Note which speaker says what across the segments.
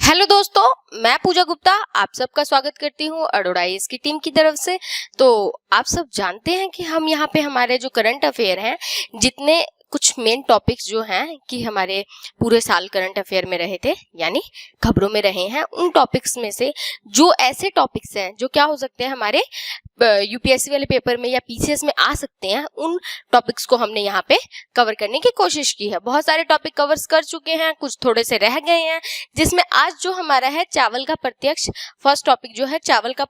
Speaker 1: Hello दोस्तों, मैं पूजा गुप्ता आप सबका स्वागत करती हूँ अरोड़ा आईएएस की टीम की तरफ से। तो आप सब जानते हैं कि हम यहाँ पे हमारे जो करंट अफेयर हैं, जितने कुछ मेन टॉपिक्स जो हैं कि हमारे पूरे साल करंट अफेयर में रहे थे, यानी खबरों में रहे हैं, उन टॉपिक्स में से जो ऐसे टॉपिक्स हैं जो क्या हो सकते हैं हमारे यूपीएससी वाले पेपर में या पीसीएस में आ सकते हैं, उन टॉपिक्स को हमने यहाँ पे कवर करने की कोशिश की है। बहुत सारे टॉपिक कवर्स कर चुके हैं, कुछ थोड़े से रह गए हैं, जिसमें आज जो हमारा है चावल का प्रत्यक्ष, फर्स्ट टॉपिक जो है चावल का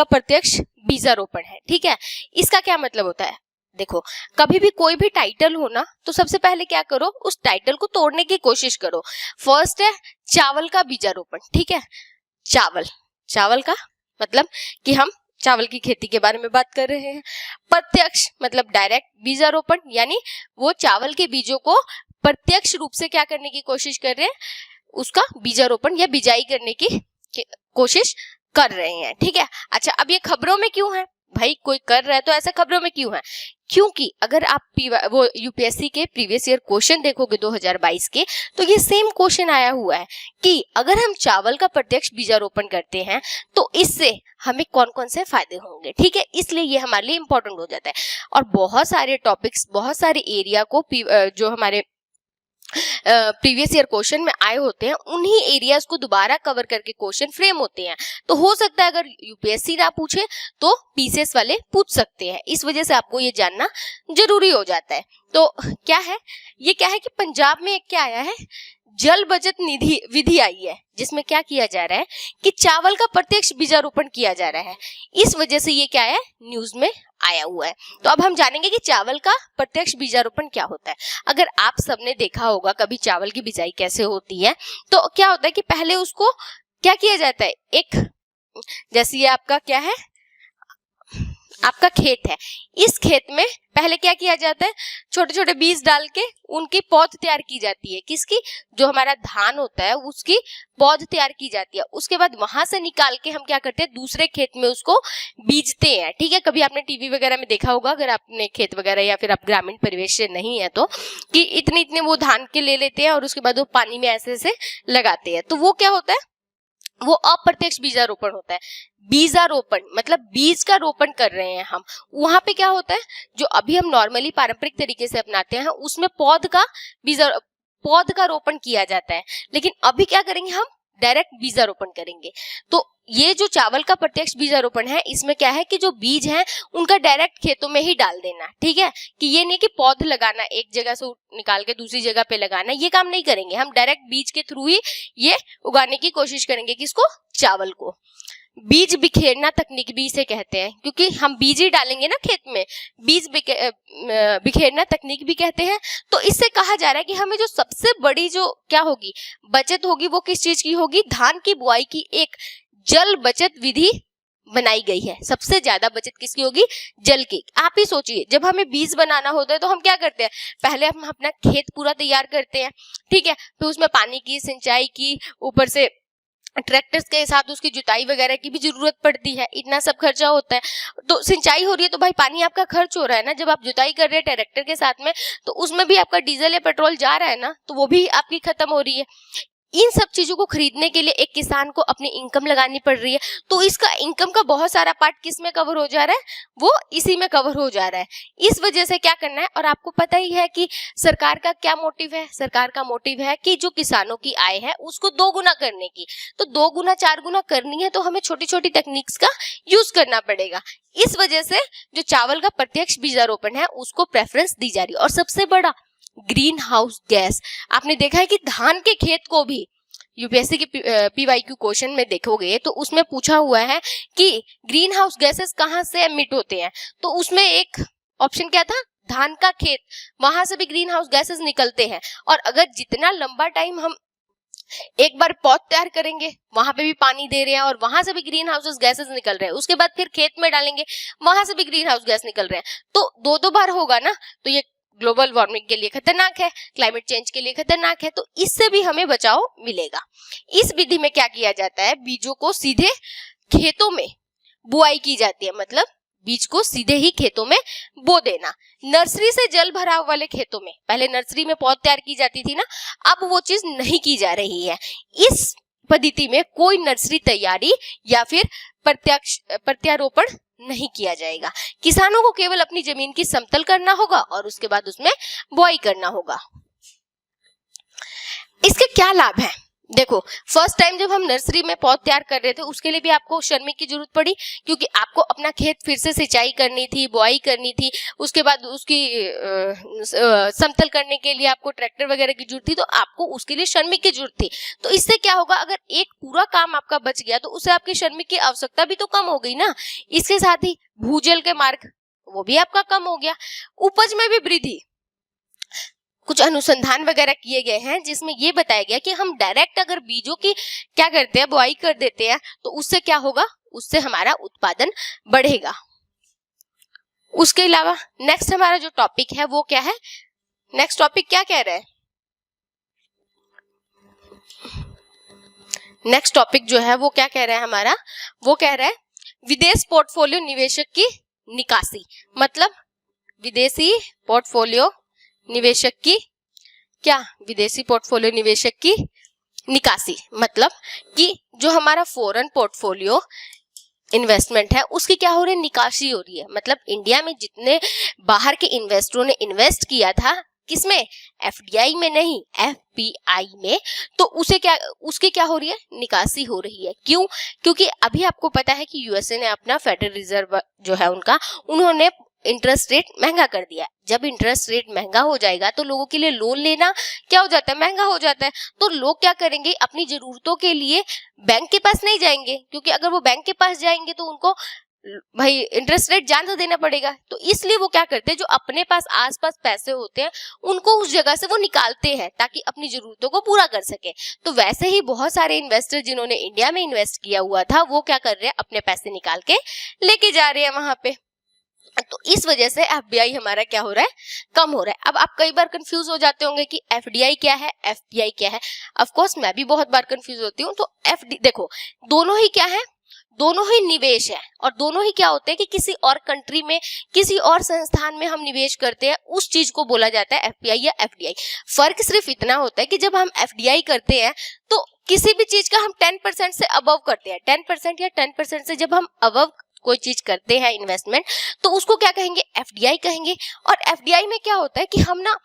Speaker 1: प्रत्यक्ष बीजारोपण है। ठीक है, इसका क्या मतलब होता है? देखो, कभी भी कोई भी टाइटल हो ना, तो सबसे पहले क्या करो, उस टाइटल को तोड़ने की कोशिश करो। फर्स्ट है चावल का बीजारोपण। ठीक है, चावल का मतलब कि हम चावल की खेती के बारे में बात कर रहे हैं। प्रत्यक्ष मतलब डायरेक्ट बीजारोपण, यानी वो चावल के बीजों को प्रत्यक्ष रूप से क्या करने की कोशिश कर रहे हैं, उसका बीजारोपण या बिजाई करने की कोशिश कर रहे हैं। ठीक है, अच्छा, अब ये खबरों में क्यों है भाई? कोई कर रहा है तो ऐसा खबरों में क्यों है? क्योंकि अगर आप वो यूपीएससी के प्रीवियस ईयर क्वेश्चन देखोगे 2022 के, तो ये सेम क्वेश्चन आया हुआ है कि अगर हम चावल का प्रत्यक्ष बीजारोपण करते हैं तो इससे हमें कौन कौन से फायदे होंगे। ठीक है, इसलिए ये हमारे लिए इंपॉर्टेंट हो जाता है। और बहुत सारे टॉपिक्स, बहुत सारे एरिया को जो हमारे प्रीवियस ईयर क्वेश्चन में आए होते हैं, उन्हीं एरियाज को दोबारा कवर करके क्वेश्चन फ्रेम होते हैं। तो हो सकता है अगर यूपीएससी ना पूछे तो पीसीएस वाले पूछ सकते हैं। इस वजह से आपको ये जानना जरूरी हो जाता है। तो क्या है कि पंजाब में एक क्या आया है, जल बचत निधि विधि आई है, जिसमें क्या किया जा रहा है कि चावल का प्रत्यक्ष बीजारोपण किया जा रहा है। इस वजह से ये क्या है, न्यूज में आया हुआ है। तो अब हम जानेंगे कि चावल का प्रत्यक्ष बीजारोपण क्या होता है। अगर आप सबने देखा होगा कभी चावल की बिजाई कैसे होती है, तो क्या होता है कि पहले उसको क्या किया जाता है, एक जैसे ये आपका क्या है, आपका खेत है, इस खेत में पहले क्या किया जाता है, छोटे छोटे बीज डाल के उनकी पौध तैयार की जाती है। किसकी? जो हमारा धान होता है उसकी पौध तैयार की जाती है। उसके बाद वहां से निकाल के हम क्या करते हैं, दूसरे खेत में उसको बीजते हैं। ठीक है, कभी आपने टीवी वगैरह में देखा होगा, अगर आपने खेत वगैरह या फिर आप ग्रामीण परिवेश से नहीं है तो, कि इतने इतने वो धान के ले लेते हैं और उसके बाद वो पानी में ऐसे ऐसे लगाते हैं। तो वो क्या होता है, वो अप्रत्यक्ष बीजारोपण होता है। बीजारोपण मतलब बीज का रोपण कर रहे हैं हम। वहां पे क्या होता है, जो अभी हम नॉर्मली पारंपरिक तरीके से अपनाते हैं, उसमें पौध का रोपण किया जाता है। लेकिन अभी क्या करेंगे, हम डायरेक्ट बीजारोपण करेंगे। तो ये जो चावल का प्रत्यक्ष बीजारोपण है, इसमें क्या है कि जो बीज हैं उनका डायरेक्ट खेतों में ही डाल देना। ठीक है, कि ये नहीं कि पौध लगाना, एक जगह से निकाल के दूसरी जगह पे लगाना, ये काम नहीं करेंगे। हम डायरेक्ट बीज के थ्रू ही ये उगाने की कोशिश करेंगे। किसको? चावल को। बीज बिखेरना तकनीक भी इसे कहते हैं, क्योंकि हम बीज ही डालेंगे ना खेत में, बीज बिखेरना तकनीक भी कहते हैं। तो इससे कहा जा रहा है कि हमें जो सबसे बड़ी जो क्या होगी, बचत होगी, वो किस चीज की होगी? धान की बुआई की एक जल बचत विधि बनाई गई है। सबसे ज्यादा बचत किसकी होगी? जल की। आप ही सोचिए, जब हमें बीज बनाना होता है तो हम क्या करते हैं, पहले हम अपना खेत पूरा तैयार करते हैं। ठीक है, फिर उसमें पानी की, सिंचाई की, ऊपर से ट्रैक्टर्स के साथ उसकी जुताई वगैरह की भी जरूरत पड़ती है। इतना सब खर्चा होता है। तो सिंचाई हो रही है तो भाई पानी आपका खर्च हो रहा है ना। जब आप जुताई कर रहे हैं ट्रैक्टर के साथ में, तो उसमें भी आपका डीजल या पेट्रोल जा रहा है ना, तो वो भी आपकी खत्म हो रही है। इन सब चीजों को खरीदने के लिए एक किसान को अपनी इनकम लगानी पड़ रही है। तो इसका इनकम का बहुत सारा पार्ट किस में कवर हो जा रहा है, वो इसी में कवर हो जा रहा है। इस वजह से क्या करना है, और आपको पता ही है कि सरकार का क्या मोटिव है। सरकार का मोटिव है कि जो किसानों की आय है उसको 2 गुना करने की। तो 2 गुना 4 गुना करनी है तो हमें छोटी छोटी टेक्निक्स का यूज करना पड़ेगा। इस वजह से जो चावल का प्रत्यक्ष बीजारोपण है उसको प्रेफरेंस दी जा रही है। और सबसे बड़ा, ग्रीन हाउस गैस। आपने देखा है कि धान के खेत को भी यूपीएससी के पीवाईक्यू क्वेश्चन में देखोगे तो उसमें पूछा हुआ है कि ग्रीन हाउस गैसेस कहाँ से एमिट होते हैं। तो उसमें एक ऑप्शन क्या था, धान का खेत, वहां से भी ग्रीन हाउस गैसेस निकलते हैं। और अगर जितना लंबा टाइम हम एक बार पौध तैयार करेंगे, वहां पे भी पानी दे रहे हैं और वहां से भी ग्रीन हाउस गैसेस निकल रहे हैं, उसके बाद फिर खेत में डालेंगे, वहां से भी ग्रीन हाउस गैस निकल रहे हैं, तो 2 बार होगा ना। तो ये ग्लोबल वार्मिंग के लिए खतरनाक है, क्लाइमेट चेंज के लिए खतरनाक है। तो इससे भी हमें बचाव मिलेगा। इस विधि में क्या किया जाता है, बीजों को सीधे खेतों में बुआई की जाती है, मतलब बीज को सीधे ही खेतों में बो देना। नर्सरी से जल भराव वाले खेतों में, पहले नर्सरी में पौध तैयार की जाती थी ना, अब वो चीज नहीं की जा रही है। इस पद्धति में कोई नर्सरी तैयारी या फिर प्रत्यारोपण नहीं किया जाएगा। किसानों को केवल अपनी जमीन की समतल करना होगा और उसके बाद उसमें बुआई करना होगा। इसके क्या लाभ हैं? देखो, फर्स्ट टाइम जब हम नर्सरी में पौध तैयार कर रहे थे उसके लिए भी आपको श्रमिक की जरूरत पड़ी, क्योंकि आपको अपना खेत फिर से सिंचाई करनी थी, बुआई करनी थी, उसके बाद उसकी समतल करने के लिए आपको ट्रैक्टर वगैरह की जरूरत थी, तो आपको उसके लिए श्रमिक की जरूरत थी। तो इससे क्या होगा, अगर एक पूरा काम आपका बच गया तो उससे आपके श्रमिक की आवश्यकता भी तो कम हो गई ना। इसके साथ ही भूजल के मार्ग वो भी आपका कम हो गया, उपज में भी वृद्धि। कुछ अनुसंधान वगैरह किए गए हैं जिसमें ये बताया गया कि हम डायरेक्ट अगर बीजों की क्या करते हैं, बुआई कर देते हैं, तो उससे क्या होगा, उससे हमारा उत्पादन बढ़ेगा। उसके अलावा नेक्स्ट हमारा जो टॉपिक है वो क्या है, नेक्स्ट टॉपिक क्या कह रहा है, नेक्स्ट टॉपिक जो है वो क्या कह रहा है हमारा, वो कह रहा है विदेश पोर्टफोलियो निवेशक की निकासी। मतलब विदेशी पोर्टफोलियो निवेशक की क्या, विदेशी पोर्टफोलियो निवेशक की निकासी, मतलब कि जो हमारा फॉरेन पोर्टफोलियो इन्वेस्टमेंट है उसकी क्या हो रही है, निकासी हो रही है। मतलब इंडिया में जितने बाहर के इन्वेस्टरों ने इन्वेस्ट किया था, किसमें, एफडीआई में नहीं, एफपीआई में, तो उसे क्या, उसकी क्या हो रही है, निकासी हो रही है। क्यों? क्योंकि अभी आपको पता है कि यूएसए ने अपना फेडरल रिजर्व जो है उनका, उन्होंने इंटरेस्ट रेट महंगा कर दिया। जब इंटरेस्ट रेट महंगा हो जाएगा तो लोगों के लिए लोन लेना क्या हो जाता है, महंगा हो जाता है। तो लोग क्या करेंगे, अपनी जरूरतों के लिए बैंक के पास नहीं जाएंगे, क्योंकि अगर वो बैंक के पास जाएंगे तो उनको भाई इंटरेस्ट रेट ज्यादा देना पड़ेगा। तो इसलिए वो क्या करते हैं, जो अपने पास आसपास पैसे होते हैं उनको उस जगह से वो निकालते हैं ताकि अपनी जरूरतों को पूरा कर सके। तो वैसे ही बहुत सारे इन्वेस्टर जिन्होंने इंडिया में इन्वेस्ट किया हुआ था वो क्या कर रहे हैं, अपने पैसे निकाल के लेके जा रहे हैं वहां पे। तो इस वजह से एफडीआई हमारा क्या हो रहा है, कम हो रहा है। अब आप कई बार कंफ्यूज हो जाते होंगे कि एफडीआई क्या है, एफपीआई क्या है। ऑफ कोर्स मैं भी बहुत बार कंफ्यूज होती हूँ। तो एफडी देखो, दोनों ही क्या है, दोनों ही निवेश है, और दोनों ही क्या होते हैं कि किसी और कंट्री में, किसी और संस्थान में हम निवेश करते हैं, उस चीज को बोला जाता है एफपीआई या एफडीआई। फर्क सिर्फ इतना होता है कि जब हम एफडीआई करते हैं तो किसी भी चीज का हम 10% से अबव करते हैं, 10% या 10% से जब हम अबव कोई चीज करते हैं इन्वेस्टमेंट, तो उसको क्या कहेंगे, एफडीआई कहेंगे। और एफडीआई में क्या होता है कि हम ना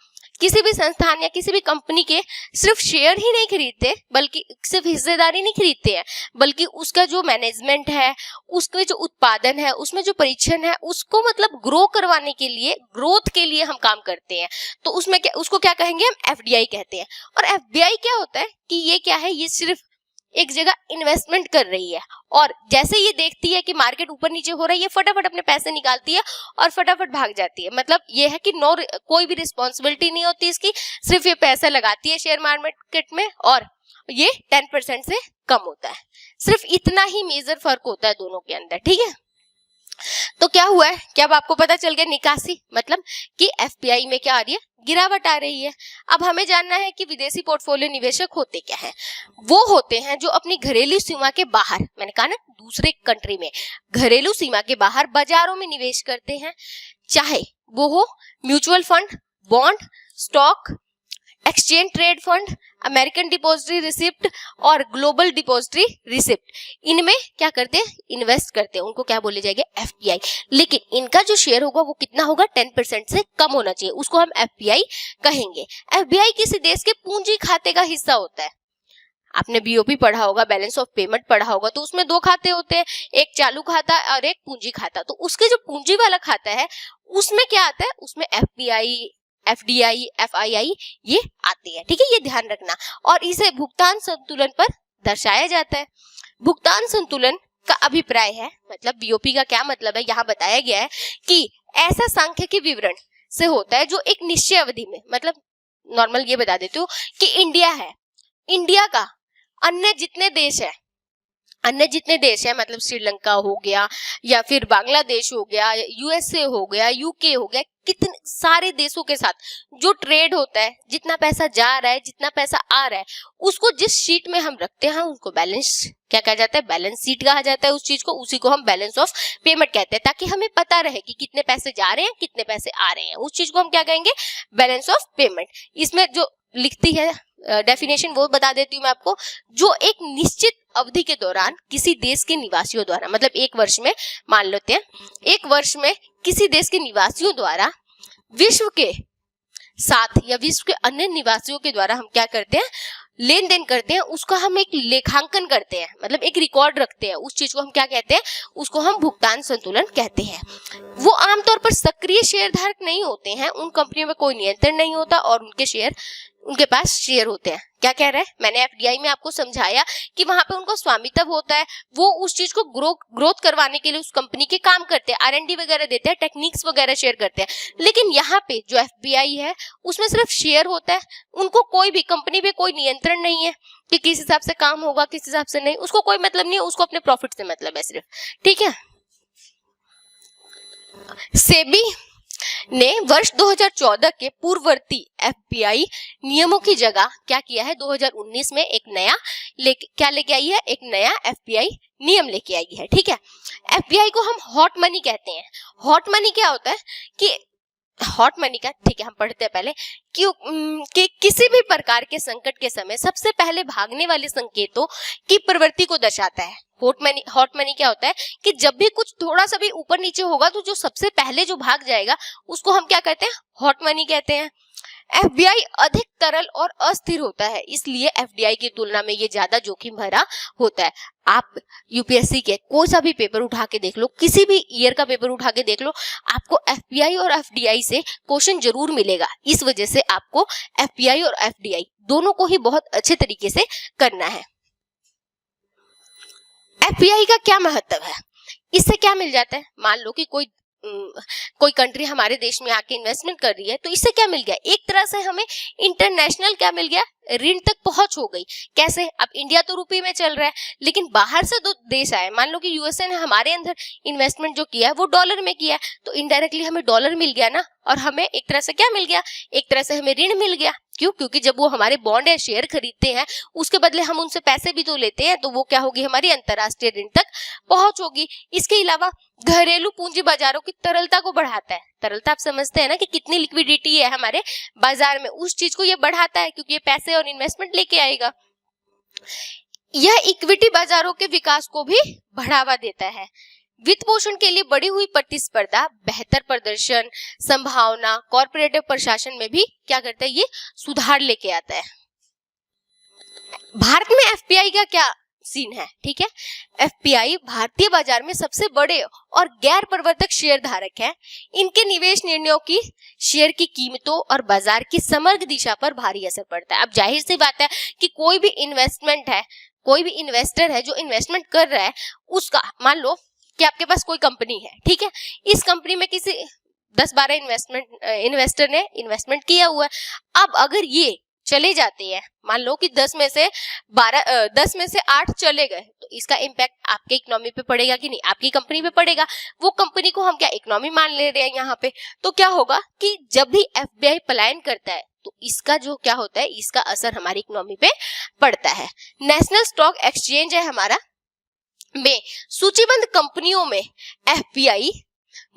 Speaker 1: किसी भी संस्थान या किसी भी कंपनी के सिर्फ शेयर ही नहीं खरीदते, बल्कि सिर्फ हिस्सेदारी नहीं खरीदते हैं, बल्कि उसका जो मैनेजमेंट है, उसके जो उत्पादन है, उसमें जो परीक्षण है, उसको मतलब ग्रो करवाने के लिए, ग्रोथ के लिए हम काम करते हैं। तो उसमें क्या, उसको क्या कहेंगे, हम एफडीआई कहते हैं। और एफडीआई क्या होता है कि ये क्या है, ये सिर्फ एक जगह इन्वेस्टमेंट कर रही है, और जैसे ये देखती है कि मार्केट ऊपर नीचे हो रहा है, ये फटाफट अपने पैसे निकालती है और फटाफट भाग जाती है। मतलब ये है कि कोई भी रिस्पॉन्सिबिलिटी नहीं होती इसकी, सिर्फ ये पैसा लगाती है शेयर मार्केट में और ये 10% से कम होता है। सिर्फ इतना ही मेजर फर्क होता है दोनों के अंदर, ठीक है। तो क्या हुआ है कि अब आपको पता चल गया निकासी, मतलब कि एफपीआई में क्या आ रही है, गिरावट आ रही है। अब हमें जानना है कि विदेशी पोर्टफोलियो निवेशक होते क्या हैं। वो होते हैं जो अपनी घरेलू सीमा के बाहर, मैंने कहा ना दूसरे कंट्री में, घरेलू सीमा के बाहर बाजारों में निवेश करते हैं, चाहे वो हो mutual fund, bond, stock, exchange trade fund, American depository receipt और ग्लोबल डिपॉजिटरी रिसिप्ट। इनमें क्या करते हैं, इन्वेस्ट करते हैं, उनको क्या बोले जाएंगे, एफपीआई। लेकिन इनका जो शेयर होगा वो कितना होगा, 10% से कम होना चाहिए, उसको हम एफपीआई कहेंगे। एफपीआई किसी देश के पूंजी खाते का हिस्सा होता है। आपने बीओपी पढ़ा होगा, बैलेंस ऑफ पेमेंट पढ़ा होगा, तो उसमें दो खाते होते हैं, एक चालू खाता और एक पूंजी खाता। तो उसके जो पूंजी वाला खाता है उसमें क्या आता है, उसमें एफपीआई, एफडीआई, एफआईआई ये आते हैं, ठीक है, ये ध्यान रखना। और इसे भुगतान संतुलन पर दर्शाया जाता है। भुगतान संतुलन का अभिप्राय है, मतलब बीओपी का क्या मतलब है, यहाँ बताया गया है कि ऐसा सांख्यिकी विवरण से होता है जो एक निश्चय अवधि में, मतलब नॉर्मल ये बता देती हूँ कि इंडिया है, इंडिया का अन्य जितने देश है अन्य जितने देश हैं, मतलब श्रीलंका हो गया या फिर बांग्लादेश हो गया, यूएसए हो गया, यूके हो गया, कितने सारे देशों के साथ जो ट्रेड होता है, जितना पैसा जा रहा है, जितना पैसा आ रहा है, उसको जिस शीट में हम रखते हैं उसको बैलेंस क्या कहा जाता है, बैलेंस शीट कहा जाता है उस चीज को, उसी को हम बैलेंस ऑफ पेमेंट कहते हैं, ताकि हमें पता रहे कि कितने पैसे जा रहे हैं, कितने पैसे आ रहे हैं, उस चीज को हम क्या कहेंगे, बैलेंस ऑफ पेमेंट। इसमें जो लिखती है डेफिनेशन वो बता देती हूँ मैं आपको, जो एक निश्चित अवधि के दौरान किसी देश के निवासियों द्वारा, मतलब एक वर्ष में मान लेते हैं, एक वर्ष में किसी देश के निवासियों द्वारा विश्व के साथ या विश्व के अन्य निवासियों के द्वारा हम क्या करते हैं, लेन देन करते हैं, उसका हम एक लेखांकन करते हैं, मतलब एक रिकॉर्ड रखते हैं, उस चीज को हम क्या कहते हैं, उसको हम भुगतान संतुलन कहते हैं। वो आमतौर पर सक्रिय शेयर धारक नहीं होते हैं, उन कंपनियों में कोई नियंत्रण नहीं होता और उनके पास शेयर होते हैं। क्या कह रहा है, मैंने एफडीआई में आपको समझाया कि वहां पे उनको स्वामित्व होता है, वो उस चीज को ग्रोथ करवाने के लिए उस कंपनी के काम करते हैं, आर&डी वगैरह देते हैं, टेक्निक्स वगैरह शेयर करते हैं। लेकिन यहाँ पे जो एफबीआई है उसमें सिर्फ शेयर होता है, उनको कोई भी कंपनी पे कोई नियंत्रण नहीं है कि किस हिसाब से काम होगा, किस हिसाब से नहीं, उसको कोई मतलब नहीं है, उसको अपने प्रॉफिट से मतलब है सिर्फ, ठीक है। सेबी ने वर्ष 2014 के पूर्ववर्ती एफबीआई नियमों की जगह क्या किया है, 2019 में एक नया क्या लेके आई है, एक नया एफबीआई नियम लेके आई है, ठीक है। एफबीआई को हम हॉट मनी कहते हैं। हॉट मनी क्या होता है कि हॉट मनी का, ठीक है हम पढ़ते हैं पहले, कि किसी भी प्रकार के संकट के समय सबसे पहले भागने वाले संकेतों की प्रवृत्ति को दर्शाता है। हॉट मनी क्या होता है कि जब भी कुछ थोड़ा सा भी ऊपर नीचे होगा तो जो सबसे पहले जो भाग जाएगा उसको हम क्या कहते हैं, हॉट मनी कहते हैं। एफबीआई अधिक तरल और अस्थिर होता है, इसलिए एफडीआई की तुलना में ये ज्यादा जोखिम भरा होता है। आप यूपीएससी के कोई सा भी पेपर उठा के देख लो, किसी भी ईयर का पेपर उठा के देख लो, आपको एफबीआई और एफडीआई से क्वेश्चन जरूर मिलेगा। इस वजह से आपको एफबीआई और एफडीआई दोनों को ही बहुत अच्छे तरीके से करना है। एफबीआई का क्या महत्व है, इससे क्या मिल जाता है, मान लो कि कोई कंट्री हमारे देश में आके इन्वेस्टमेंट कर रही है, तो इससे क्या मिल गया, एक तरह से हमें इंटरनेशनल क्या मिल गया, ऋण तक पहुंच हो गई। कैसे, अब इंडिया तो रुपये में चल रहा है, लेकिन बाहर से दो देश आए, मान लो कि यूएसए ने हमारे अंदर इन्वेस्टमेंट जो किया है वो डॉलर में किया है, तो इनडायरेक्टली हमें डॉलर मिल गया ना, और हमें एक तरह से क्या मिल गया, एक तरह से हमें ऋण मिल गया। क्यों, क्योंकि जब वो हमारे बॉन्ड या शेयर खरीदते हैं उसके बदले हम उनसे पैसे भी तो लेते हैं, तो वो क्या होगी, हमारी अंतरराष्ट्रीय ऋण तक पहुंच होगी। इसके अलावा घरेलू पूंजी बाजारों की तरलता को बढ़ाता है। तरलता आप समझते हैं ना कि कितनी लिक्विडिटी है हमारे बाजार में, उस चीज को ये बढ़ाता है क्योंकि ये पैसे और इन्वेस्टमेंट लेके आएगा। यह इक्विटी बाजारों के विकास को भी बढ़ावा देता है। वित्त पोषण के लिए बढ़ी हुई प्रतिस्पर्धा, बेहतर प्रदर्शन संभावना, कॉर्पोरेटिव प्रशासन में भी क्या करता है, ये सुधार लेके आता है। भारत में एफपीआई का क्या सीन है, ठीक है। एफपीआई भारतीय बाजार में सबसे बड़े और गैर प्रवर्तक शेयर धारक है। इनके निवेश निर्णयों की शेयर की कीमतों और बाजार की समग्र दिशा पर भारी असर पड़ता है। अब जाहिर सी बात है कि कोई भी इन्वेस्टमेंट है, कोई भी इन्वेस्टर है जो इन्वेस्टमेंट कर रहा है, उसका मान लो कि आपके पास कोई कंपनी है, ठीक है, इस कंपनी में किसी 10-12 इन्वेस्टर ने इन्वेस्टमेंट किया हुआ है। अब अगर ये चले जाते हैं, मान लो कि 10 में से 8 चले गए, तो इसका इम्पैक्ट आपके इकोनॉमी पे पड़ेगा कि नहीं, आपकी कंपनी पे पड़ेगा। वो कंपनी को हम क्या इकोनॉमी मान ले रहे हैं यहाँ पे, तो क्या होगा कि जब भी एफबीआई पलायन करता है तो इसका जो क्या होता है, इसका असर हमारी इकोनॉमी पे पड़ता है। नेशनल स्टॉक एक्सचेंज है हमारा, में सूचीबद्ध कंपनियों में एफपीआई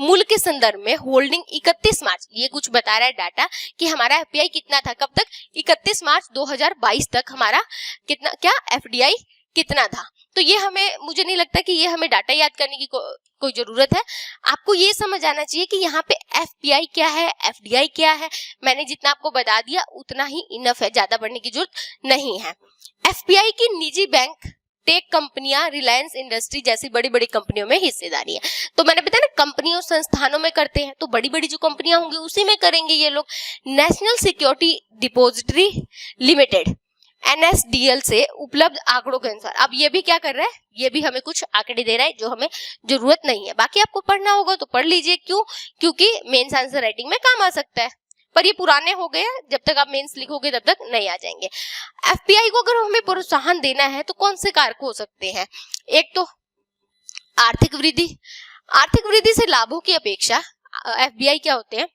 Speaker 1: मूल्य के संदर्भ में होल्डिंग 31 मार्च, ये कुछ बता रहा है डाटा कि हमारा एफपीआई कितना था, कब तक, 31 मार्च 2022 तक हमारा कितना, क्या एफडीआई कितना था। तो ये मुझे नहीं लगता कि ये हमें डाटा याद करने की कोई जरूरत है। आपको ये समझ आना चाहिए कि यहाँ पे एफपीआई क्या है, एफडीआई क्या है। मैंने जितना आपको बता दिया उतना ही इनफ है, ज्यादा बढ़ने की जरूरत नहीं है। एफपीआई की निजी बैंक, टेक कंपनियां, रिलायंस इंडस्ट्री जैसी बड़ी बड़ी कंपनियों में हिस्सेदारी है। तो मैंने बताया ना, कंपनियों संस्थानों में करते हैं, तो बड़ी बड़ी जो कंपनियां होंगी उसी में करेंगे ये लोग। National security depository limited NSDL से उपलब्ध आंकड़ों के अनुसार, अब ये भी क्या कर रहा है, ये भी हमें कुछ आंकड़े दे रहा है जो हमें जरूरत नहीं है। बाकी आपको पढ़ना होगा तो पढ़ लीजिए, क्यों, क्योंकि मेंस आंसर राइटिंग में काम आ सकता है। पर ये पुराने हो गए, जब तक आप मेंस लिखोगे तब तक नहीं आ जाएंगे। एफपीआई को अगर हमें प्रोत्साहन देना है तो कौन से कारक हो सकते हैं? एक तो आर्थिक वृद्धि, आर्थिक वृद्धि से लाभों की अपेक्षा एफबीआई क्या होते हैं?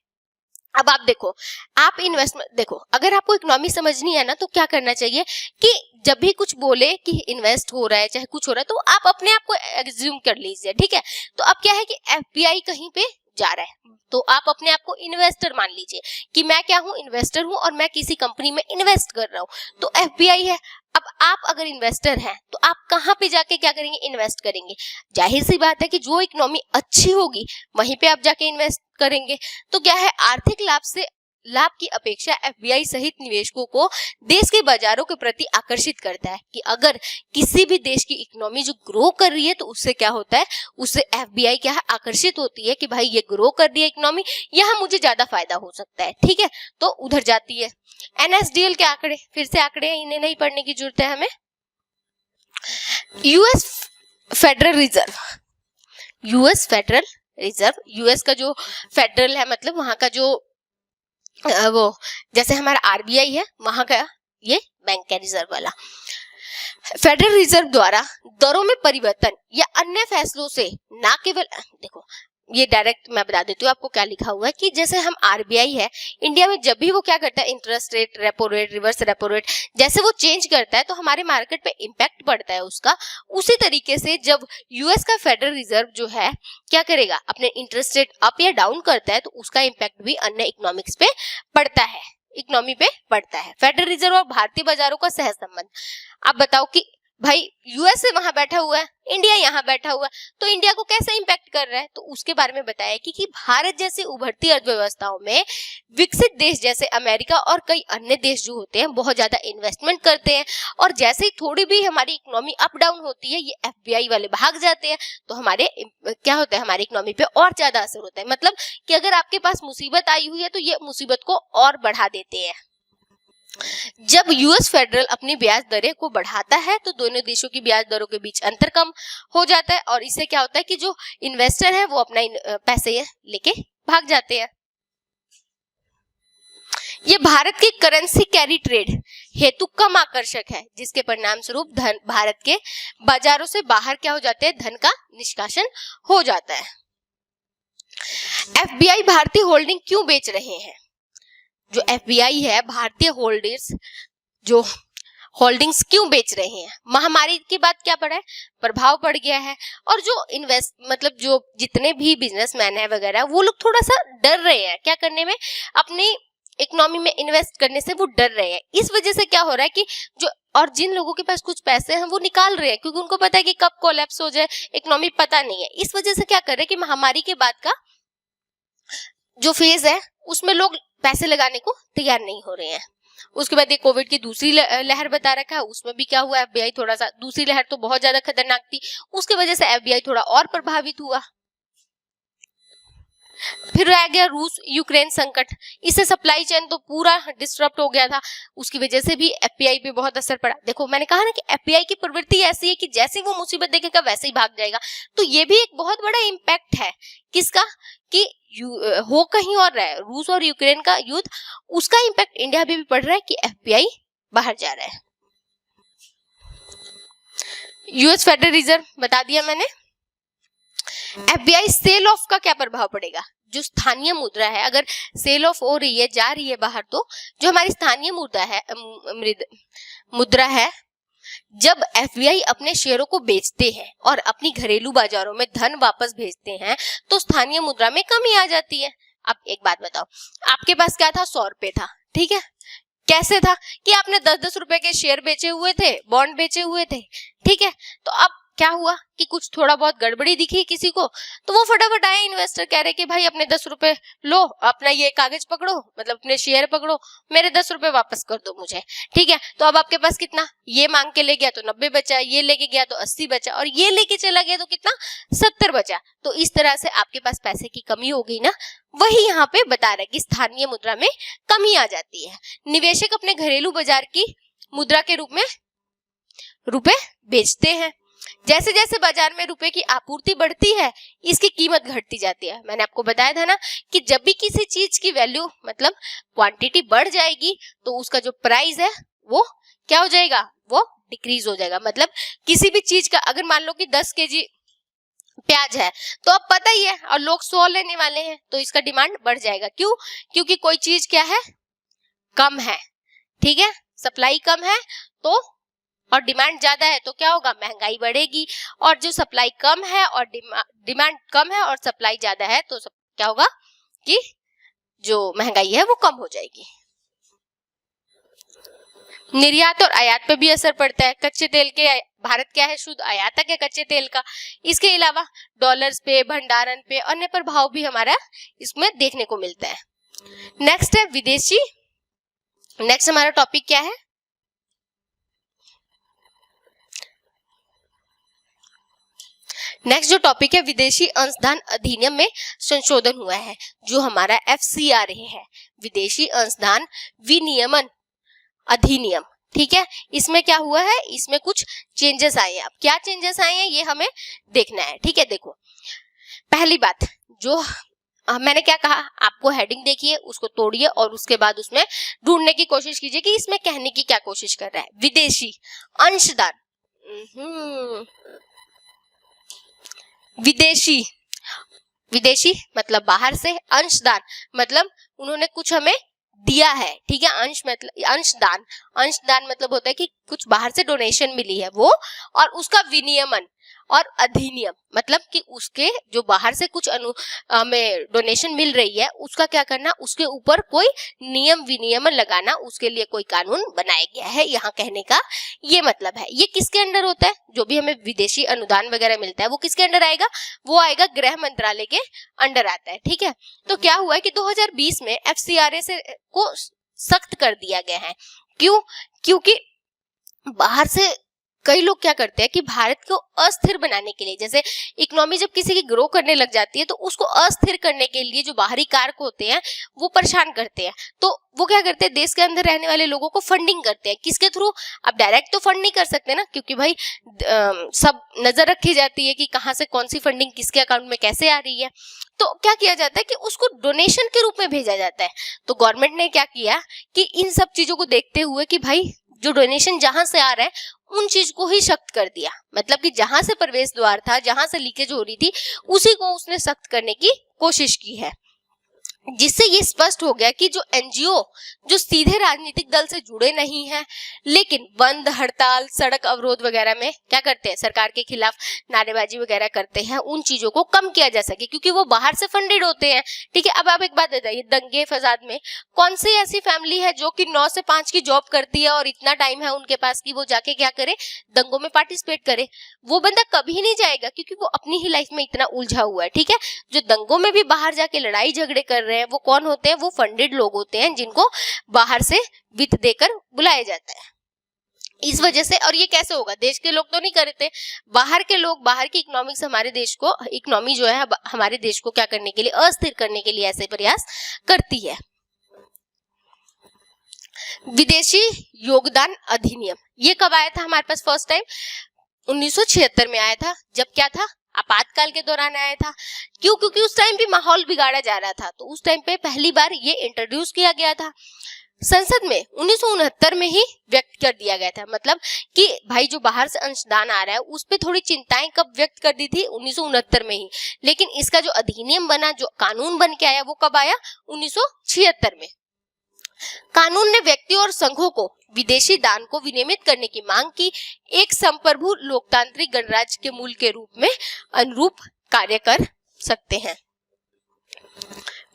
Speaker 1: अब आप देखो, आप इन्वेस्टमेंट देखो, अगर आपको इकोनॉमी समझनी है ना तो क्या करना चाहिए कि जब भी कुछ बोले कि इन्वेस्ट हो रहा है चाहे कुछ हो रहा है तो आप अपने आप को एज्यूम कर लीजिए, ठीक है। तो अब क्या है कि एफपीआई कहीं पे जा रहा है तो आप अपने आप को इन्वेस्टर मान लीजिए कि मैं क्या हूं, इन्वेस्टर हूं और मैं किसी कंपनी में इन्वेस्ट कर रहा हूं, तो एफपीआई है। अब आप अगर इन्वेस्टर हैं तो आप कहां पे जाके क्या करेंगे? इन्वेस्ट करेंगे। जाहिर सी बात है कि जो इकोनॉमी अच्छी होगी वहीं पे आप जाके इन्वेस्ट करेंगे। तो क्या है, आर्थिक लाभ की अपेक्षा एफबीआई सहित निवेशकों को देश के बाजारों के प्रति आकर्षित करता है कि अगर किसी भी देश की इकोनॉमी जो ग्रो कर रही है तो उससे क्या होता है, उससे एफबीआई क्या है, आकर्षित होती है कि भाई ये ग्रो कर रही है इकोनॉमी, यहाँ मुझे ज्यादा फायदा हो सकता है, ठीक है, तो उधर जाती है। एनएसडीएल के आंकड़े, फिर से आंकड़े हैं, इन्हें नहीं पढ़ने की जरूरत है हमें। US federal reserve, US federal reserve, US का जो फेडरल है मतलब वहां का जो वो जैसे हमारा आरबीआई है वहां का ये बैंक है रिजर्व वाला। फेडरल रिजर्व द्वारा दरों में परिवर्तन या अन्य फैसलों से ना केवल, देखो ये डायरेक्ट मैं बता देती हूँ आपको क्या लिखा हुआ है कि जैसे हम आरबीआई है इंडिया में, जब भी वो क्या करता है interest rate, repo rate, reverse repo rate जैसे वो चेंज करता है तो हमारे मार्केट पे इम्पैक्ट पड़ता है उसका। उसी तरीके से जब यूएस का फेडरल रिजर्व जो है क्या करेगा, अपने इंटरेस्ट रेट अप या डाउन करता है तो उसका इम्पैक्ट भी अन्य इकोनॉमिक्स पे पड़ता है, इकोनॉमी पे पड़ता है। फेडरल रिजर्व और भारतीय बाजारों का सह संबंध, आप बताओ कि भाई यूएसए वहां बैठा हुआ है, इंडिया यहाँ बैठा हुआ है, तो इंडिया को कैसे इंपैक्ट कर रहा है, तो उसके बारे में बताया कि भारत जैसी उभरती अर्थव्यवस्थाओं में विकसित देश जैसे अमेरिका और कई अन्य देश जो होते हैं बहुत ज्यादा इन्वेस्टमेंट करते हैं और जैसे ही थोड़ी भी हमारी इकोनॉमी अप डाउन होती है ये एफबीआई वाले भाग जाते हैं तो हमारे क्या होता है, हमारी इकोनॉमी पे और ज्यादा असर होता है। मतलब कि अगर आपके पास मुसीबत आई हुई है तो ये मुसीबत को और बढ़ा देते हैं। जब यूएस फेडरल अपनी ब्याज दरें को बढ़ाता है तो दोनों देशों की ब्याज दरों के बीच अंतर कम हो जाता है और इससे क्या होता है कि जो इन्वेस्टर है वो अपना पैसे लेके भाग जाते हैं। ये भारत की करेंसी कैरी ट्रेड हेतु कम आकर्षक है जिसके परिणाम स्वरूप धन भारत के बाजारों से बाहर क्या हो जाते हैं, धन का निष्कासन हो जाता है। एफबीआई भारतीय होल्डिंग क्यों बेच रहे हैं? जो एफबीआई है भारतीय होल्डर्स जो होल्डिंग्स क्यों बेच रहे हैं? महामारी के बाद क्या पड़ा है, प्रभाव पड़ गया है और जो मतलब जो जितने भी बिजनेसमैन है वगैरह वो लोग थोड़ा सा डर रहे हैं क्या करने में, अपनी इकोनॉमी में इन्वेस्ट करने से वो डर रहे हैं। इस वजह से क्या हो रहा है कि जो और जिन लोगों के पास कुछ पैसे हैं वो निकाल रहे हैं क्योंकि उनको पता है कि कब कोलैप्स हो जाए इकोनॉमी पता नहीं है। इस वजह से क्या कर रहे हैं कि महामारी के बाद का जो फेज है उसमें लोग पैसे लगाने को तैयार नहीं हो रहे हैं। उसके बाद ये कोविड की दूसरी लहर बता रखा है, उसमें भी क्या हुआ, एफबीआई थोड़ा सा, दूसरी लहर तो बहुत ज्यादा खतरनाक थी, उसके वजह से एफबीआई थोड़ा और प्रभावित हुआ। फिर रह गया रूस यूक्रेन संकट, इससे सप्लाई चेन तो पूरा डिस्टर्ब हो गया था, उसकी वजह से भी एफबीआई पे बहुत असर पड़ा। देखो मैंने कहा ना कि एफबीआई की प्रवृत्ति ऐसी है कि जैसे वो मुसीबत देखेगा वैसे ही भाग जाएगा, तो ये भी एक बहुत बड़ा इम्पैक्ट है किसका कि हो कहीं और रहा है, रूस और यूक्रेन का युद्ध, उसका इम्पैक्ट इंडिया पे भी पड़ रहा है कि एफबीआई बाहर जा रहा है। यूएस फेडरल रिजर्व बता दिया मैंने। एफबीआई सेल ऑफ का क्या प्रभाव पड़ेगा? जो स्थानीय मुद्रा है अगर सेल ऑफ हो रही है, जा रही है बाहर, तो जो हमारी स्थानीय मुद्रा है जब एफबीआई अपने शेयरों को बेचते हैं और अपनी घरेलू बाजारों में धन वापस भेजते हैं तो स्थानीय मुद्रा में कमी आ जाती है। अब एक बात बताओ, आपके पास क्या था, 100 रुपए था, ठीक है, कैसे था कि आपने 10-10 रुपए के शेयर बेचे हुए थे, बॉन्ड बेचे हुए थे, ठीक है, तो अब क्या हुआ कि कुछ थोड़ा बहुत गड़बड़ी दिखी किसी को तो वो फटाफट आए इन्वेस्टर कह रहे कि भाई अपने 10 रुपए लो, अपना ये कागज पकड़ो, मतलब अपने शेयर पकड़ो, मेरे 10 रुपए वापस कर दो मुझे, ठीक है। तो अब आपके पास कितना, ये मांग के ले गया तो 90 बचा, ये लेके गया तो 80 बचा और ये लेके चला गया तो कितना, 70 बचा। तो इस तरह से आपके पास पैसे की कमी हो गई ना, वही यहाँ पे बता रहा है कि स्थानीय मुद्रा में कमी आ जाती है। निवेशक अपने घरेलू बाजार की मुद्रा के रूप में रुपए बेचते हैं जैसे जैसे बाजार में रुपए की आपूर्ति बढ़ती है इसकी कीमत घटती जाती है। मैंने आपको बताया था ना कि जब भी किसी चीज की वैल्यू मतलब क्वांटिटी बढ़ जाएगी तो उसका जो प्राइस है वो क्या हो जाएगा, वो डिक्रीज हो जाएगा। मतलब किसी भी चीज का अगर मान लो कि 10 केजी प्याज है तो अब पता ही है और लोग 100 लेने वाले हैं तो इसका डिमांड बढ़ जाएगा। क्यों? क्योंकि कोई चीज क्या है, कम है, ठीक है, सप्लाई कम है तो और डिमांड ज्यादा है तो क्या होगा, महंगाई बढ़ेगी। और जो सप्लाई कम है और डिमांड कम है और सप्लाई ज्यादा है तो क्या होगा कि जो महंगाई है वो कम हो जाएगी। निर्यात और आयात पे भी असर पड़ता है। कच्चे तेल के भारत क्या है, शुद्ध आयातक है कच्चे तेल का। इसके अलावा डॉलर्स पे, भंडारण पे, अन्य प्रभाव भी हमारा इसमें देखने को मिलता है। नेक्स्ट है विदेशी। नेक्स्ट हमारा टॉपिक क्या है, नेक्स्ट जो टॉपिक है विदेशी अंशदान अधिनियम में संशोधन हुआ है जो हमारा FCRA है, विदेशी अंशदान विनियमन अधिनियम। ठीक है, इसमें क्या हुआ है, इसमें कुछ चेंजेस आए हैं। अब क्या चेंजेस आए हैं ये हमें देखना है। ठीक है, देखो पहली बात जो मैंने क्या कहा, आपको हेडिंग देखिए, उसको तोड़िए और उसके बाद उसमें ढूंढने की कोशिश कीजिए कि इसमें कहने की क्या कोशिश कर रहा है। विदेशी अंशदान, विदेशी, विदेशी मतलब बाहर से, अंशदान मतलब उन्होंने कुछ हमें दिया है। ठीक है, अंश मतलब अंशदान, अंशदान मतलब होता है कि कुछ बाहर से डोनेशन मिली है वो, और उसका विनियमन और अधिनियम मतलब कि उसके जो बाहर से कुछ हमें डोनेशन मिल रही है उसका क्या करना, उसके ऊपर कोई नियम विनियमन लगाना, उसके लिए कोई कानून बनाया गया है, यहाँ कहने का ये मतलब है। ये किसके अंडर होता है, जो भी हमें विदेशी अनुदान वगैरह मिलता है वो किसके अंडर आएगा, वो आएगा गृह मंत्रालय के अंडर आता है। ठीक है, तो क्या हुआ है कि 2020 में FCRA से को सख्त कर दिया गया है। क्यों? क्योंकि बाहर से कई लोग क्या करते हैं कि भारत को अस्थिर बनाने के लिए, जैसे इकोनॉमी जब किसी की ग्रो करने लग जाती है तो उसको अस्थिर करने के लिए जो बाहरी कारक होते हैं वो परेशान करते हैं। तो वो क्या करते हैं, देश के अंदर रहने वाले लोगों को फंडिंग करते हैं। किसके थ्रू? अब डायरेक्ट तो फंड नहीं कर सकते ना, क्योंकि भाई सब नजर रखी जाती है कि कहाँ से कौन सी फंडिंग किसके अकाउंट में कैसे आ रही है। तो क्या किया जाता है कि उसको डोनेशन के रूप में भेजा जाता है। तो गवर्नमेंट ने क्या किया कि इन सब चीजों को देखते हुए कि भाई जो डोनेशन जहां से आ रहा है उन चीज को ही सख्त कर दिया। मतलब कि जहां से प्रवेश द्वार था, जहां से लीकेज हो रही थी, उसी को उसने सख्त करने की कोशिश की है। जिससे ये स्पष्ट हो गया कि जो NGO जो सीधे राजनीतिक दल से जुड़े नहीं हैं लेकिन बंद, हड़ताल, सड़क अवरोध वगैरह में क्या करते हैं, सरकार के खिलाफ नारेबाजी वगैरह करते हैं, उन चीजों को कम किया जा सके क्योंकि वो बाहर से फंडेड होते हैं। ठीक है, अब आप एक बात बताइए, दंगे फसाद में कौन सी ऐसी फैमिली है जो कि 9 से 5 की जॉब करती है और इतना टाइम है उनके पास कि वो जाके क्या करे, दंगों में पार्टिसिपेट करे? वो बंदा कभी नहीं जाएगा क्योंकि वो अपनी ही लाइफ में इतना उलझा हुआ है। ठीक है, जो दंगों में भी बाहर जाके लड़ाई झगड़े कर रहे हैं वो कौन होते हैं, वो फंडेड लोग होते हैं जिनको बाहर से वित्त देकर बुलाया जाता है। इस वजह से, और ये कैसे होगा, देश के लोग तो नहीं करते, बाहर के लोग, बाहर की इकोनॉमिक्स हमारे देश को, इकोनॉमी जो है हमारे देश को क्या करने के लिए, अस्थिर करने के लिए ऐसे प्रयास करती है। विदेशी योगदान अधिनियम ये कब आया था हमारे पास फर्स्ट टाइम? 1976 में आया था। जब क्या था, आपातकाल के दौरान आया था। क्यों? क्योंकि उस टाइम भी माहौल बिगाड़ा जा रहा था, तो उस टाइम पे पहली बार ये इंट्रोड्यूस किया गया था। संसद में 1969 में ही व्यक्त कर दिया गया था। मतलब कि भाई जो बाहर से अंशदान आ रहा है उस पे थोड़ी चिंताएं कब व्यक्त कर दी थी, 1969 में ही। लेकिन इसका जो अधिनियम बना, जो कानून बन के आया, वो कब आया, 1976 में। कानून ने व्यक्ति और संघों को विदेशी दान को विनियमित करने की मांग की। एक संप्रभु लोकतांत्रिक गणराज्य के मूल के रूप में अनुरूप कार्य कर सकते हैं।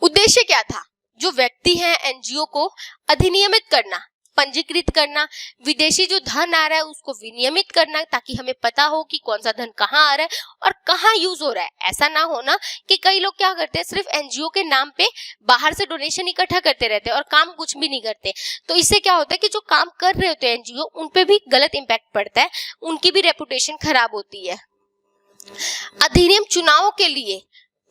Speaker 1: उद्देश्य क्या था? जो व्यक्ति हैं, NGO को अधिनियमित करना, पंजीकृत करना, विदेशी जो धन आ रहा है उसको विनियमित करना, ताकि हमें पता हो कि कौन सा धन कहाँ आ रहा है और कहाँ यूज हो रहा है। ऐसा ना होना कि कई लोग क्या करते हैं, सिर्फ NGO के नाम पे बाहर से डोनेशन इकट्ठा करते रहते हैं और काम कुछ भी नहीं करते। तो इससे क्या होता है कि जो काम कर रहे होते हैं NGO, उन पे भी गलत इम्पैक्ट पड़ता है, उनकी भी रेपुटेशन खराब होती है। अधिनियम चुनाव के लिए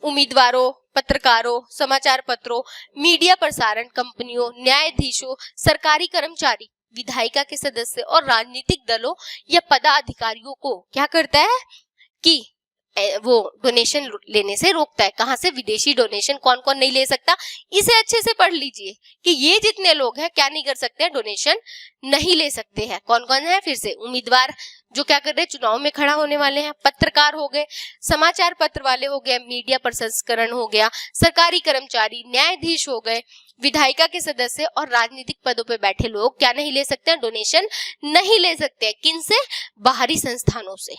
Speaker 1: उम्मीदवारों, पत्रकारों, समाचार पत्रों, मीडिया प्रसारण कंपनियों, न्यायाधीशों, सरकारी कर्मचारी विधायिका के सदस्य और राजनीतिक दलों या पदाधिकारियों को क्या करता है कि वो डोनेशन लेने से रोकता है। कहां से? विदेशी डोनेशन कौन कौन नहीं ले सकता, इसे अच्छे से पढ़ लीजिए कि ये जितने लोग हैं क्या नहीं कर सकते हैं, डोनेशन नहीं ले सकते हैं। कौन कौन है? फिर से उम्मीदवार जो क्या कर रहे हैं, चुनाव में खड़ा होने वाले हैं, पत्रकार हो गए, समाचार पत्र वाले हो गए, मीडिया प्रसंस्करण हो गया, सरकारी कर्मचारी, न्यायाधीश हो गए, विधायिका के सदस्य और राजनीतिक पदों पे बैठे लोग क्या नहीं ले सकते हैं, डोनेशन नहीं ले सकते हैं। किन से? बाहरी संस्थानों से।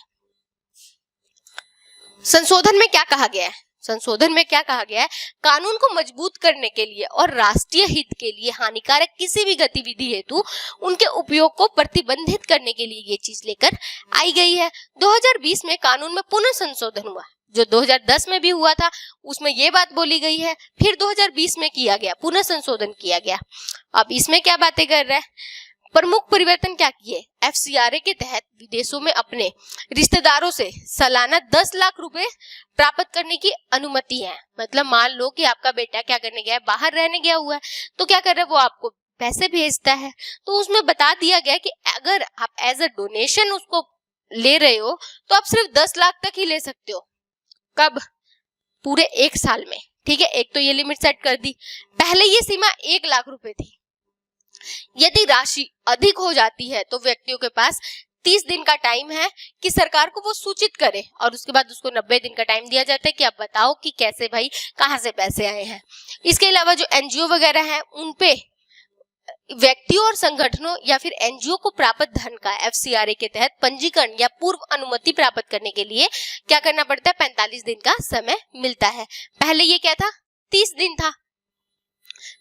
Speaker 1: संशोधन में क्या कहा गया है? संशोधन में क्या कहा गया है? कानून को मजबूत करने के लिए और राष्ट्रीय हित के लिए हानिकारक किसी भी गतिविधि हेतु उनके उपयोग को प्रतिबंधित करने के लिए ये चीज लेकर आई गई है। 2020 में कानून में पुनः संशोधन हुआ, जो 2010 में भी हुआ था उसमें ये बात बोली गई है, फिर 2020 में किया गया, पुनः संशोधन किया गया। अब इसमें क्या बातें कर रहा है? प्रमुख परिवर्तन क्या किए? FCRA के तहत विदेशों में अपने रिश्तेदारों से सालाना 10 लाख रुपए प्राप्त करने की अनुमति है। मतलब मान लो कि आपका बेटा क्या करने गया है, बाहर रहने गया हुआ है, तो क्या कर रहा है, वो आपको पैसे भेजता है, तो उसमें बता दिया गया कि अगर आप एज अ डोनेशन उसको ले रहे हो तो आप सिर्फ 10 लाख तक ही ले सकते हो। कब? पूरे 1 साल में। ठीक है, एक तो ये लिमिट सेट कर दी। पहले ये सीमा 1 लाख रुपए थी। यदि राशि अधिक हो जाती है तो व्यक्तियों के पास 30 दिन का टाइम है कि सरकार को वो सूचित करे, और उसके बाद उसको 90 दिन का टाइम दिया जाता है कि आप बताओ कि कैसे भाई कहां से पैसे आए हैं। इसके अलावा जो NGO वगैरह हैं उन पे व्यक्तियों और संगठनों या फिर NGO को प्राप्त धन का FCRA के तहत पंजीकरण या पूर्व अनुमति प्राप्त करने के लिए क्या करना पड़ता है? 45 दिन का समय मिलता है। पहले ये क्या था? 30 दिन था।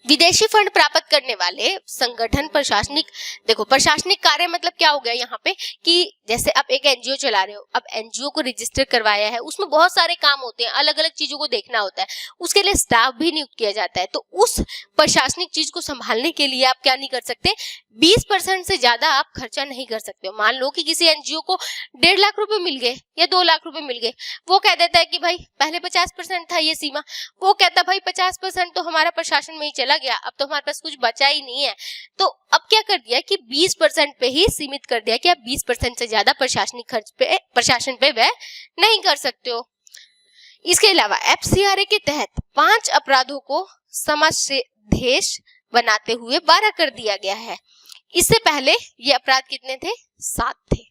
Speaker 1: विदेशी फंड प्राप्त करने वाले संगठन प्रशासनिक, देखो प्रशासनिक कार्य मतलब क्या हो गया यहाँ पे कि जैसे आप एक NGO चला रहे हो, अब NGO को रजिस्टर करवाया है, उसमें बहुत सारे काम होते हैं, अलग अलग चीजों को देखना होता है, उसके लिए स्टाफ भी नियुक्त किया जाता है। तो उस प्रशासनिक चीज को संभालने के लिए आप क्या नहीं कर सकते, 20% से ज्यादा आप खर्चा नहीं कर सकते हो। मान लो कि किसी NGO को 1.5 लाख रुपए मिल गए या 2 लाख रुपए मिल गए, वो कह देता है कि भाई पहले 50% था ये सीमा, वो कहता है भाई 50% तो हमारा प्रशासन में ही चला गया, अब तो हमारे पास कुछ बचा ही नहीं है। तो अब क्या कर दिया कि 20% पे ही सीमित कर दिया कि आप 20% से ज्यादा प्रशासनिक खर्च पे, प्रशासन पे व्यय नहीं कर सकते हो। इसके अलावा FCRA के तहत 5 अपराधों को समाज से देश बनाते हुए 12 कर दिया गया है। इससे पहले ये अपराध कितने थे? 7 थे।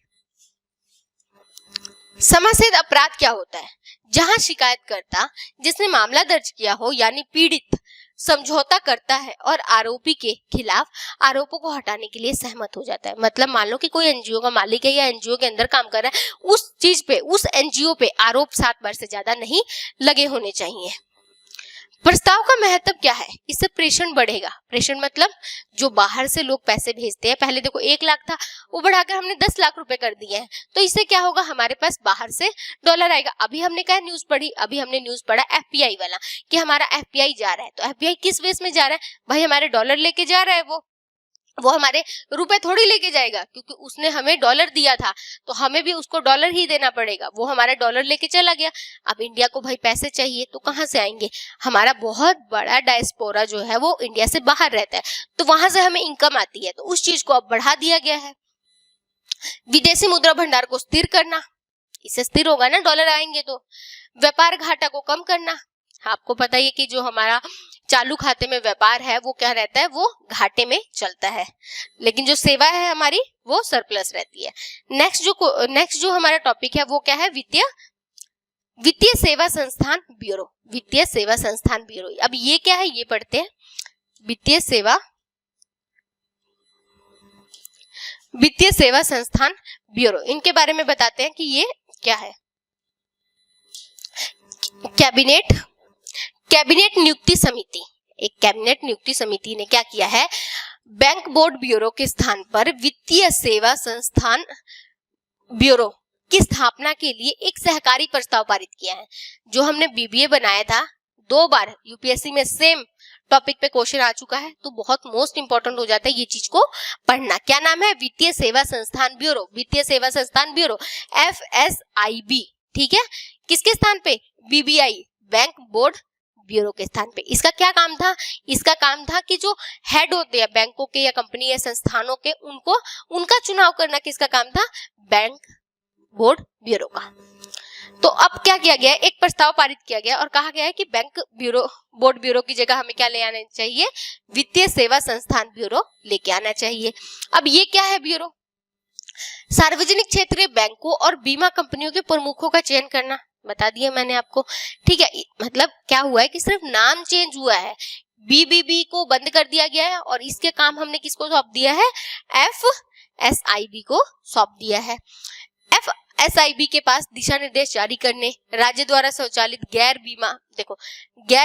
Speaker 1: समाजसेद अपराध क्या होता है? जहां शिकायतकर्ता जिसने मामला दर्ज किया हो यानी पीड़ित समझौता करता है और आरोपी के खिलाफ आरोपों को हटाने के लिए सहमत हो जाता है। मतलब मान लो कि कोई NGO का मालिक है या NGO के अंदर काम कर रहा है, उस चीज पे, उस NGO पे आरोप 7 बार से ज्यादा नहीं लगे होने चाहिए। प्रस्ताव का महत्व क्या है? इससे प्रेषण बढ़ेगा। प्रेषण मतलब जो बाहर से लोग पैसे भेजते हैं, पहले देखो 1 लाख था, वो बढ़ाकर हमने 10 लाख रुपए कर दिए हैं, तो इससे क्या होगा, हमारे पास बाहर से डॉलर आएगा। अभी हमने क्या न्यूज पढ़ी, अभी हमने न्यूज पढ़ा FPI वाला कि हमारा FPI जा रहा है। तो FPI किस बेस में जा रहा है? भाई हमारे डॉलर लेके जा रहा है, वो हमारे रुपए थोड़ी लेके जाएगा, क्योंकि उसने हमें डॉलर दिया था तो हमें भी उसको डॉलर ही देना पड़ेगा। वो हमारा डॉलर लेके चला गया। अब इंडिया को भाई पैसे चाहिए तो कहां से आएंगे? हमारा बहुत बड़ा डायस्पोरा जो है वो इंडिया से बाहर रहता है, तो वहां से हमें इनकम आती है, तो उस चीज को अब बढ़ा दिया गया है। विदेशी मुद्रा भंडार को स्थिर करना, इससे स्थिर होगा ना, डॉलर आएंगे तो। व्यापार घाटा को कम करना, आपको पता ही है कि जो हमारा चालू खाते में व्यापार है वो क्या रहता है, वो घाटे में चलता है, लेकिन जो सेवा है हमारी वो सरप्लस रहती है। नेक्स्ट जो हमारा टॉपिक है वो क्या है? वित्तीय सेवा संस्थान ब्यूरो। वित्तीय सेवा संस्थान ब्यूरो, अब ये क्या है ये पढ़ते हैं। वित्तीय सेवा संस्थान ब्यूरो, इनके बारे में बताते हैं कि ये क्या है। कैबिनेट नियुक्ति समिति, एक कैबिनेट नियुक्ति समिति ने क्या किया है, बैंक बोर्ड ब्यूरो के स्थान पर वित्तीय सेवा संस्थान ब्यूरो की स्थापना के लिए एक सहकारी प्रस्ताव पारित किया है। जो हमने BBA बनाया था, 2 बार UPSC में सेम टॉपिक पे क्वेश्चन आ चुका है, तो बहुत मोस्ट इंपॉर्टेंट हो जाता है ये चीज को पढ़ना। क्या नाम है? वित्तीय सेवा संस्थान ब्यूरो। वित्तीय सेवा संस्थान ब्यूरो FSIB, ठीक है। किसके स्थान पे? BBI, बैंक बोर्ड ब्यूरो के स्थान पे। इसका क्या काम था? इसका काम था कि जो हेड होते हैं बैंकों के या कंपनी या संस्थानों के, उनको उनका चुनाव करना किसका काम था? बैंक बोर्ड ब्यूरो का। तो अब क्या किया गया है? एक प्रस्ताव पारित किया गया और कहा गया है कि बैंक ब्यूरो बोर्ड ब्यूरो की जगह हमें क्या ले आना चाहिए? वित्तीय सेवा संस्थान ब्यूरो लेके आना चाहिए। अब ये क्या है ब्यूरो? सार्वजनिक क्षेत्रीय बैंकों और बीमा कंपनियों के प्रमुखों का चयन करना, बता दिया मैंने आपको। ठीक है, मतलब क्या हुआ है कि सिर्फ नाम चेंज हुआ है, बीबीबी को बंद कर दिया गया है और इसके काम हमने किसको सौंप दिया है? एफएसआईबी को सौंप दिया है। एफएसआईबी के पास दिशा निर्देश जारी करने, राज्य द्वारा संचालित गैर बीमा, देखो गैर